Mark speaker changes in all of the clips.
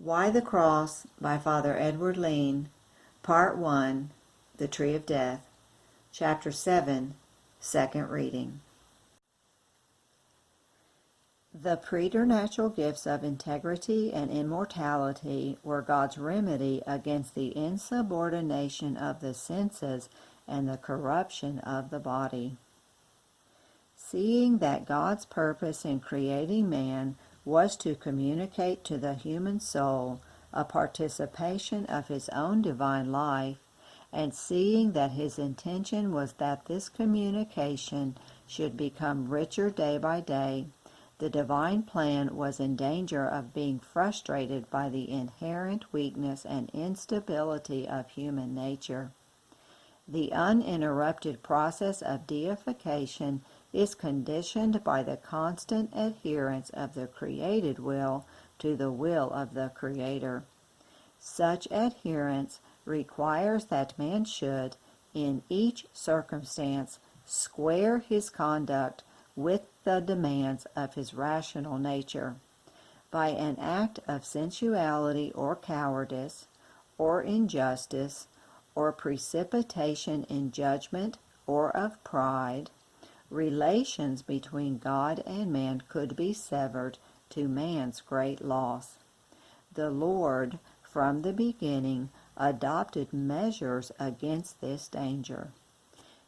Speaker 1: Why the Cross by Father Edward Leen, Part 1, The Tree of Death, Chapter 7, Second Reading. The preternatural gifts of integrity and immortality were God's remedy against the insubordination of the senses and the corruption of the body. Seeing that God's purpose in creating man was to communicate to the human soul a participation of his own divine life, and seeing that his intention was that this communication should become richer day by day, the divine plan was in danger of being frustrated by the inherent weakness and instability of human nature. The uninterrupted process of deification is conditioned by the constant adherence of the created will to the will of the Creator. Such adherence requires that man should, in each circumstance, square his conduct with the demands of his rational nature. By an act of sensuality or cowardice, or injustice, or precipitation in judgment, or of pride, relations between God and man could be severed to man's great loss. The Lord, from the beginning, adopted measures against this danger.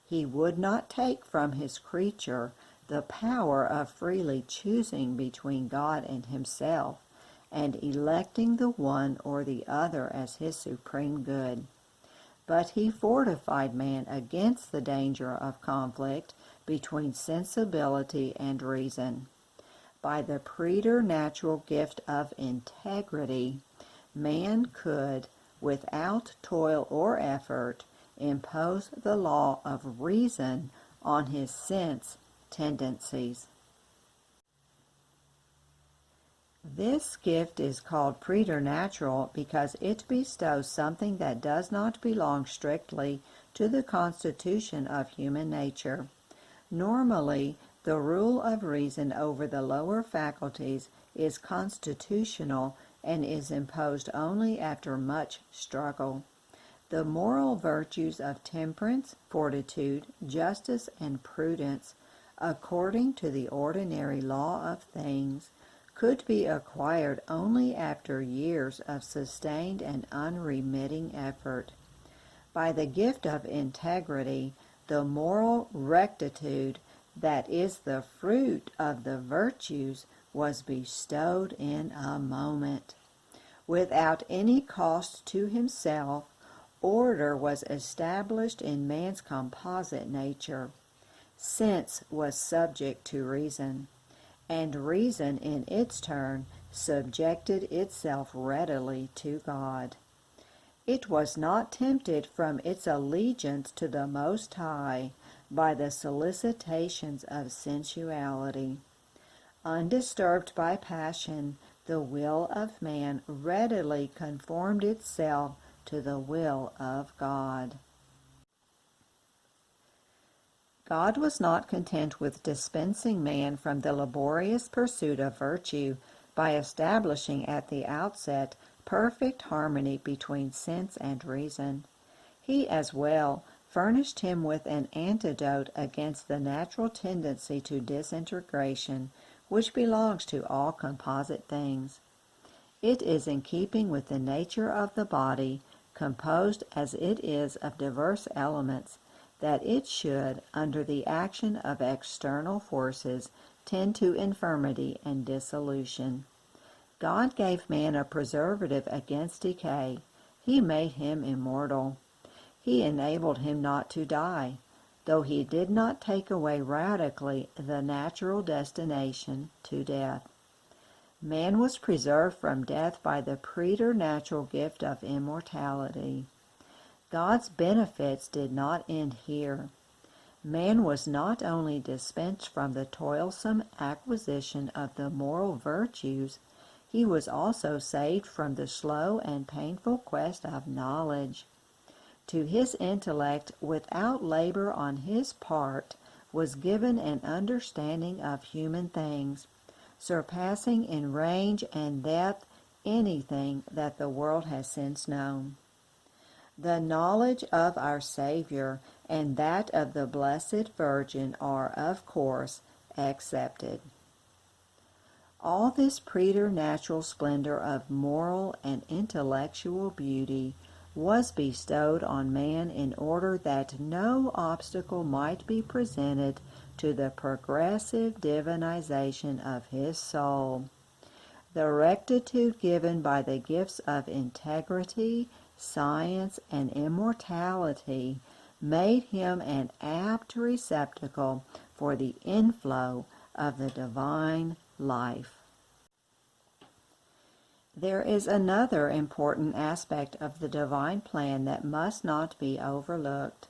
Speaker 1: He would not take from his creature the power of freely choosing between God and himself, and electing the one or the other as his supreme good. But he fortified man against the danger of conflict between sensibility and reason. By the preternatural gift of integrity, man could, without toil or effort, impose the law of reason on his sense tendencies. This gift is called preternatural because it bestows something that does not belong strictly to the constitution of human nature. Normally, the rule of reason over the lower faculties is constitutional and is imposed only after much struggle. The moral virtues of temperance, fortitude, justice, and prudence, according to the ordinary law of things, could be acquired only after years of sustained and unremitting effort. By the gift of integrity, the moral rectitude that is the fruit of the virtues was bestowed in a moment. Without any cost to himself, order was established in man's composite nature. Sense was subject to reason, and reason in its turn subjected itself readily to God. It was not tempted from its allegiance to the Most High by the solicitations of sensuality. Undisturbed by passion, the will of man readily conformed itself to the will of God. God was not content with dispensing man from the laborious pursuit of virtue by establishing at the outset perfect harmony between sense and reason. He as well furnished him with an antidote against the natural tendency to disintegration which belongs to all composite things. It is in keeping with the nature of the body, composed as it is of diverse elements, that it should, under the action of external forces, tend to infirmity and dissolution. God gave man a preservative against decay. He made him immortal. He enabled him not to die, though he did not take away radically the natural destination to death. Man was preserved from death by the preternatural gift of immortality. God's benefits did not end here. Man was not only dispensed from the toilsome acquisition of the moral virtues, he was also saved from the slow and painful quest of knowledge. To his intellect, without labor on his part, was given an understanding of human things, surpassing in range and depth anything that the world has since known. The knowledge of our Savior and that of the Blessed Virgin are, of course, accepted. All this preternatural splendor of moral and intellectual beauty was bestowed on man in order that no obstacle might be presented to the progressive divinization of his soul. The rectitude given by the gifts of integrity, science, and immortality made him an apt receptacle for the inflow of the divine life. There is another important aspect of the divine plan that must not be overlooked.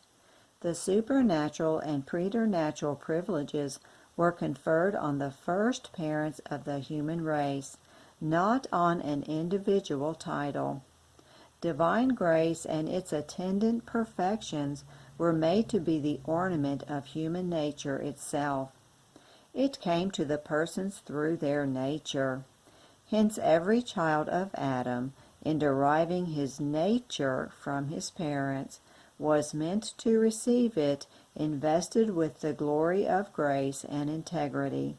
Speaker 1: The supernatural and preternatural privileges were conferred on the first parents of the human race, not on an individual title. Divine grace and its attendant perfections were made to be the ornament of human nature itself. It came to the persons through their nature. Hence every child of Adam, in deriving his nature from his parents, was meant to receive it invested with the glory of grace and integrity.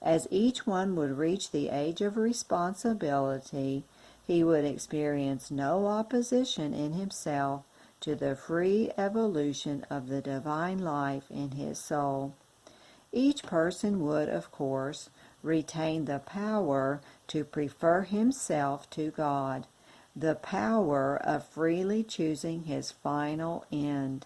Speaker 1: As each one would reach the age of responsibility, he would experience no opposition in himself to the free evolution of the divine life in his soul. Each person would, of course, retain the power to prefer himself to God, the power of freely choosing his final end.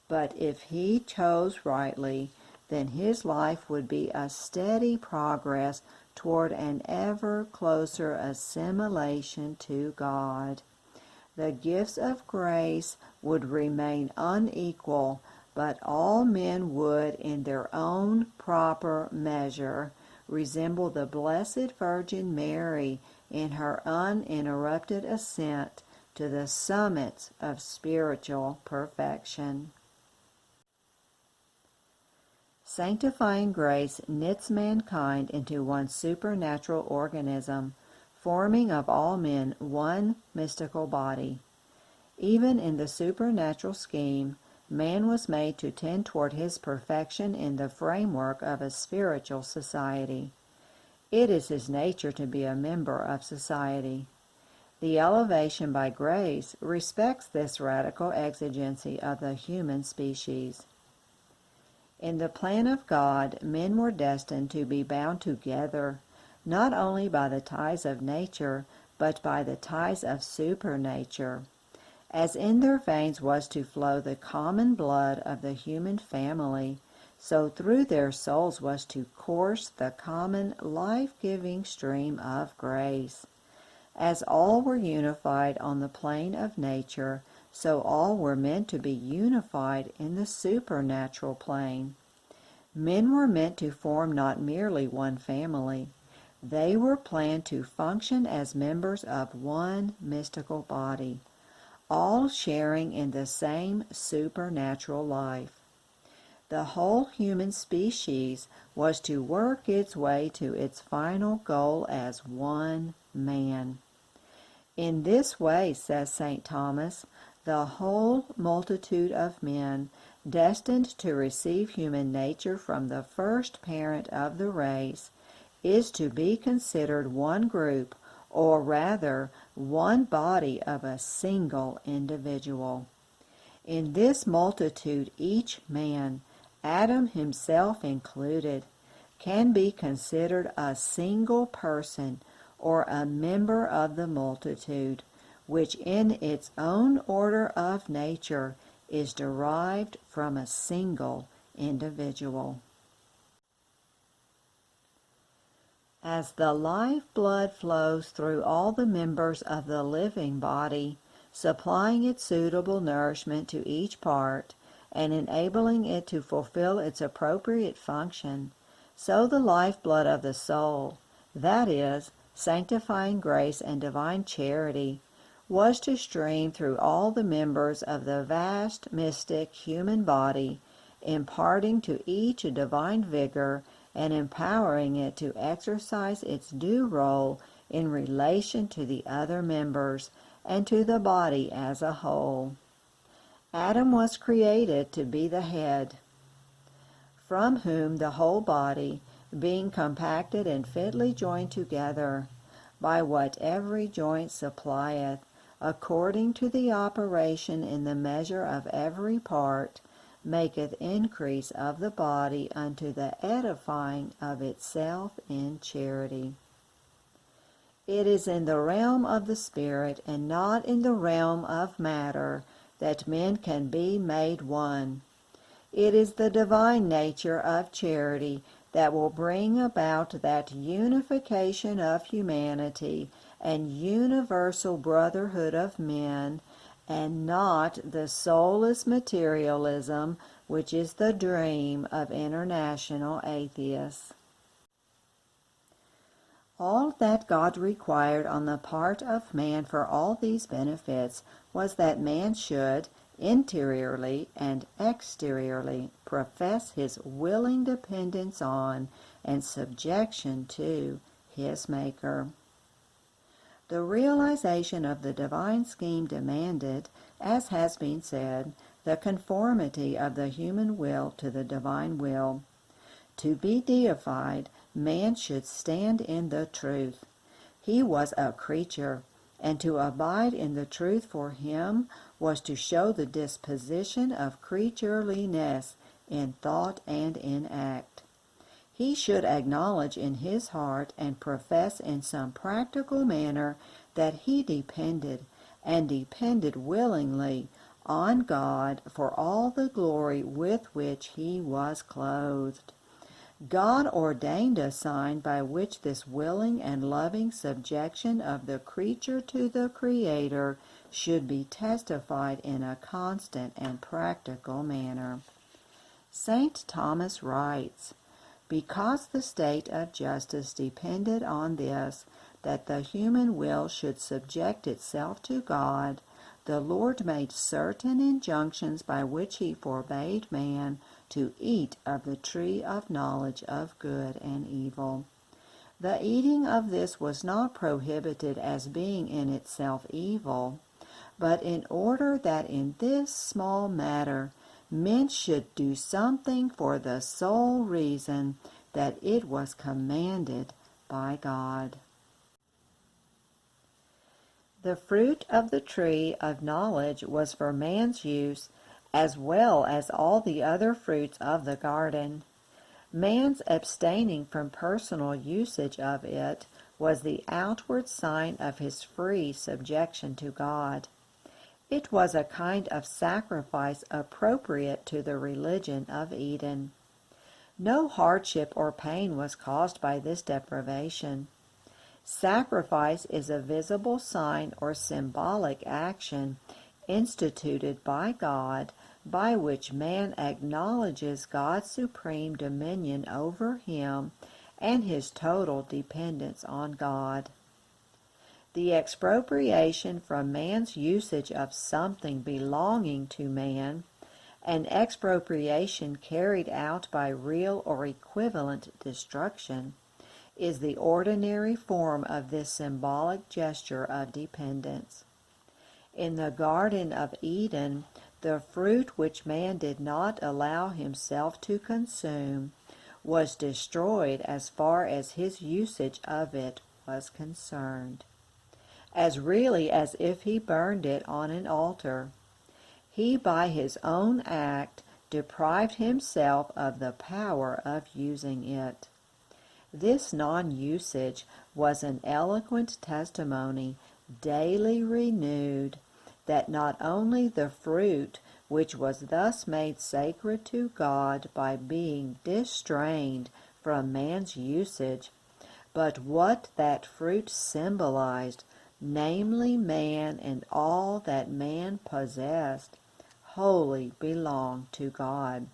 Speaker 1: But if he chose rightly, then his life would be a steady progress toward an ever closer assimilation to God. The gifts of grace would remain unequal, but all men would, in their own proper measure, resemble the Blessed Virgin Mary in her uninterrupted ascent to the summits of spiritual perfection. Sanctifying grace knits mankind into one supernatural organism, forming of all men one mystical body. Even in the supernatural scheme, man was made to tend toward his perfection in the framework of a spiritual society. It is his nature to be a member of society. The elevation by grace respects this radical exigency of the human species. In the plan of God, men were destined to be bound together, not only by the ties of nature, but by the ties of supernature. As in their veins was to flow the common blood of the human family, so through their souls was to course the common life-giving stream of grace. As all were unified on the plane of nature, so all were meant to be unified in the supernatural plane. Men were meant to form not merely one family. They were planned to function as members of one mystical body, all sharing in the same supernatural life. The whole human species was to work its way to its final goal as one man. In this way, says St. Thomas, the whole multitude of men, destined to receive human nature from the first parent of the race, is to be considered one group, or rather one body of a single individual. In this multitude each man, Adam himself included, can be considered a single person or a member of the multitude, which in its own order of nature is derived from a single individual. As the life-blood flows through all the members of the living body, supplying its suitable nourishment to each part, and enabling it to fulfill its appropriate function, so the lifeblood of the soul, that is, sanctifying grace and divine charity, was to stream through all the members of the vast mystic human body, imparting to each a divine vigor and empowering it to exercise its due role in relation to the other members and to the body as a whole. Adam was created to be the head, from whom the whole body, being compacted and fitly joined together, by what every joint supplieth, according to the operation in the measure of every part, maketh increase of the body unto the edifying of itself in charity. It is in the realm of the Spirit, and not in the realm of matter, that men can be made one. It is the divine nature of charity that will bring about that unification of humanity and universal brotherhood of men, and not the soulless materialism which is the dream of international atheists. All that God required on the part of man for all these benefits was that man should, interiorly and exteriorly, profess his willing dependence on and subjection to his Maker. The realization of the divine scheme demanded, as has been said, the conformity of the human will to the divine will. To be deified, man should stand in the truth. He was a creature, and to abide in the truth for him was to show the disposition of creatureliness in thought and in act. He should acknowledge in his heart and profess in some practical manner that he depended, and depended willingly, on God for all the glory with which he was clothed. God ordained a sign by which this willing and loving subjection of the creature to the Creator should be testified in a constant and practical manner. St. Thomas writes, "Because the state of justice depended on this, that the human will should subject itself to God, the Lord made certain injunctions by which he forbade man to eat of the tree of knowledge of good and evil. The eating of this was not prohibited as being in itself evil, but in order that in this small matter men should do something for the sole reason that it was commanded by God." The fruit of the tree of knowledge was for man's use, as well as all the other fruits of the garden. Man's abstaining from personal usage of it was the outward sign of his free subjection to God. It was a kind of sacrifice appropriate to the religion of Eden. No hardship or pain was caused by this deprivation. Sacrifice is a visible sign or symbolic action instituted by God, by which man acknowledges God's supreme dominion over him and his total dependence on God. The expropriation from man's usage of something belonging to man, an expropriation carried out by real or equivalent destruction, is the ordinary form of this symbolic gesture of dependence. In the Garden of Eden, the fruit which man did not allow himself to consume was destroyed as far as his usage of it was concerned, as really as if he burned it on an altar. He by his own act deprived himself of the power of using it. This non-usage was an eloquent testimony, daily renewed, that not only the fruit which was thus made sacred to God by being distrained from man's usage, but what that fruit symbolized, namely man and all that man possessed, wholly belonged to God.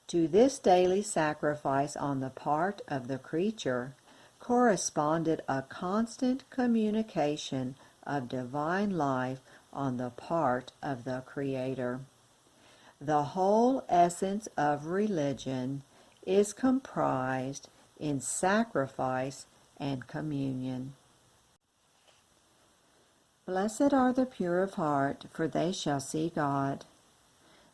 Speaker 1: To this daily sacrifice on the part of the creature corresponded a constant communication of divine life on the part of the Creator. The whole essence of religion is comprised in sacrifice and communion. Blessed are the pure of heart, for they shall see God.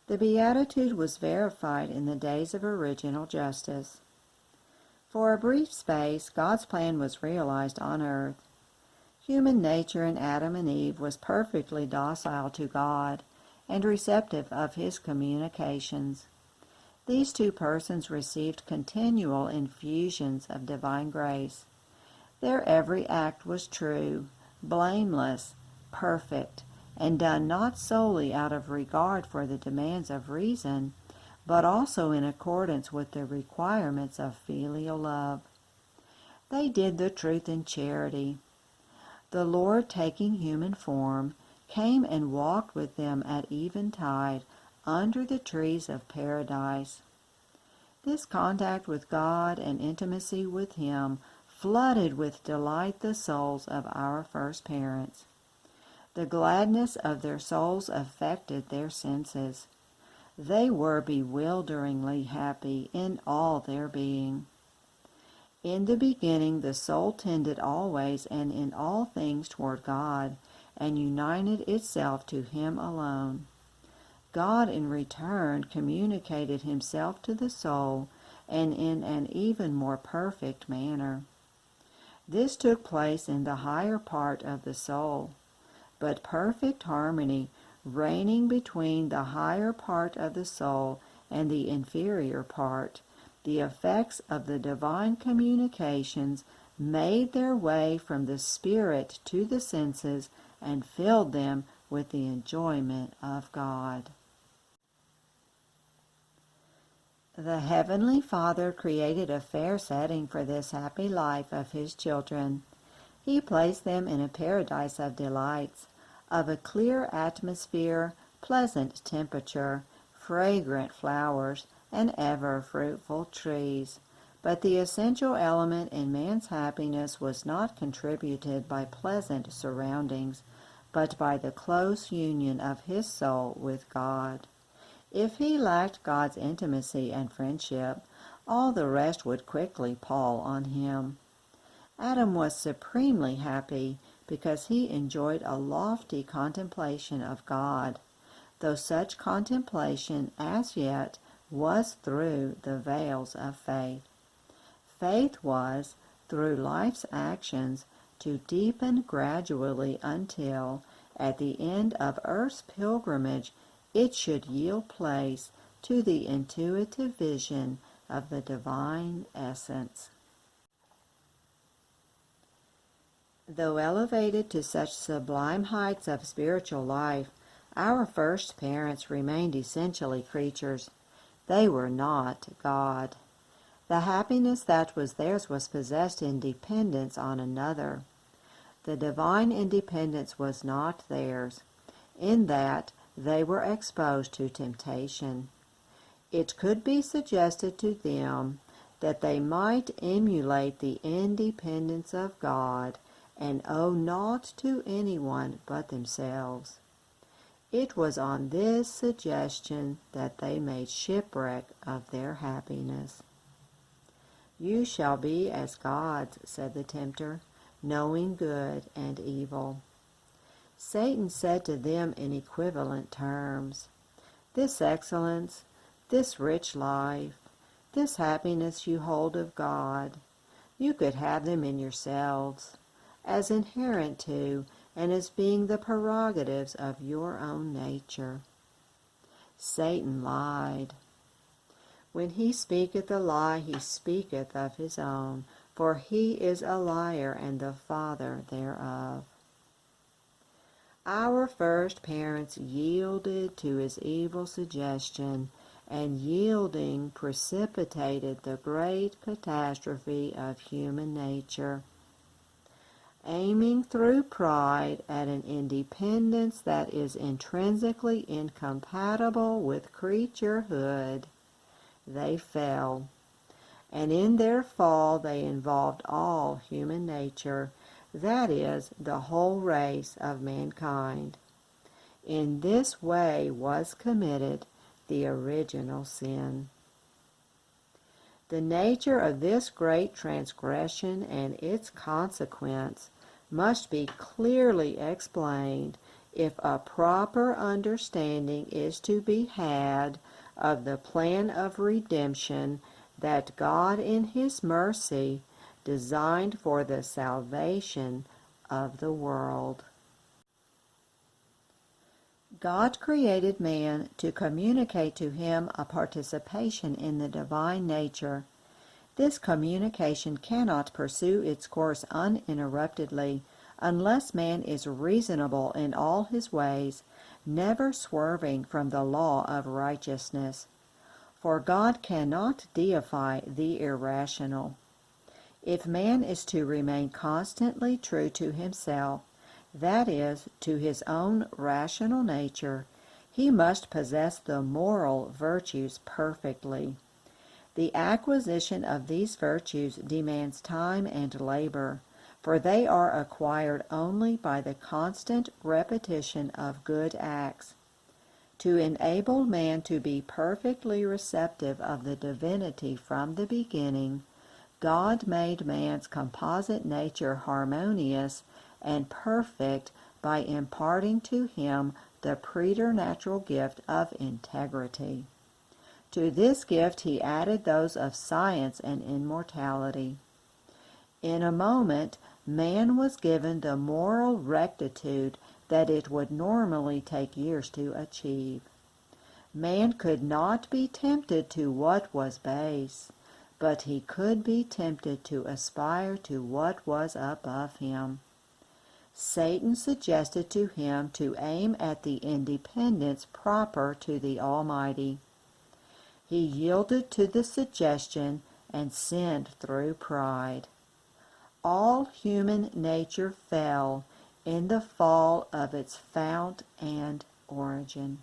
Speaker 1: The beatitude was verified in the days of original justice. For a brief space, God's plan was realized on earth. Human nature in Adam and Eve was perfectly docile to God and receptive of His communications. These two persons received continual infusions of divine grace. Their every act was true, blameless, perfect, and done not solely out of regard for the demands of reason, but also in accordance with the requirements of filial love. They did the truth in charity. The Lord, taking human form, came and walked with them at eventide under the trees of paradise. This contact with God and intimacy with Him flooded with delight the souls of our first parents. The gladness of their souls affected their senses. They were bewilderingly happy in all their being. In the beginning, the soul tended always and in all things toward God, and united itself to Him alone. God in return communicated Himself to the soul, and in an even more perfect manner. This took place in the higher part of the soul, but perfect harmony reigning between the higher part of the soul and the inferior part, the effects of the divine communications made their way from the spirit to the senses and filled them with the enjoyment of God. The Heavenly Father created a fair setting for this happy life of His children. He placed them in a paradise of delights, of a clear atmosphere, pleasant temperature, fragrant flowers, and ever fruitful trees. But the essential element in man's happiness was not contributed by pleasant surroundings, but by the close union of his soul with God. If he lacked God's intimacy and friendship, all the rest would quickly pall on him. Adam was supremely happy because he enjoyed a lofty contemplation of God, though such contemplation as yet was through the veils of faith. Faith was, through life's actions, to deepen gradually until, at the end of earth's pilgrimage, it should yield place to the intuitive vision of the divine essence. Though elevated to such sublime heights of spiritual life, our first parents remained essentially creatures. They were not God. The happiness that was theirs was possessed in dependence on another. The divine independence was not theirs, in that they were exposed to temptation. It could be suggested to them that they might emulate the independence of God and owe naught to anyone but themselves. It was on this suggestion that they made shipwreck of their happiness. "You shall be as gods," said the tempter, "knowing good and evil." Satan said to them in equivalent terms, "This excellence, this rich life, this happiness you hold of God, you could have them in yourselves, as inherent to and as being the prerogatives of your own nature." Satan lied. When he speaketh a lie, he speaketh of his own, for he is a liar and the father thereof. Our first parents yielded to his evil suggestion, and yielding precipitated the great catastrophe of human nature. Aiming through pride at an independence that is intrinsically incompatible with creaturehood, they fell, and in their fall they involved all human nature, that is, the whole race of mankind. In this way was committed the original sin. The nature of this great transgression and its consequence must be clearly explained if a proper understanding is to be had of the plan of redemption that God in His mercy designed for the salvation of the world. God created man to communicate to him a participation in the divine nature. This communication cannot pursue its course uninterruptedly unless man is reasonable in all his ways, never swerving from the law of righteousness. For God cannot deify the irrational. If man is to remain constantly true to himself, that is, to his own rational nature, he must possess the moral virtues perfectly. The acquisition of these virtues demands time and labor, for they are acquired only by the constant repetition of good acts. To enable man to be perfectly receptive of the divinity from the beginning, God made man's composite nature harmonious and perfect by imparting to him the preternatural gift of integrity. To this gift he added those of science and immortality. In a moment, man was given the moral rectitude that it would normally take years to achieve. Man could not be tempted to what was base, but he could be tempted to aspire to what was above him. Satan suggested to him to aim at the independence proper to the Almighty. He yielded to the suggestion and sinned through pride. All human nature fell in the fall of its fount and origin.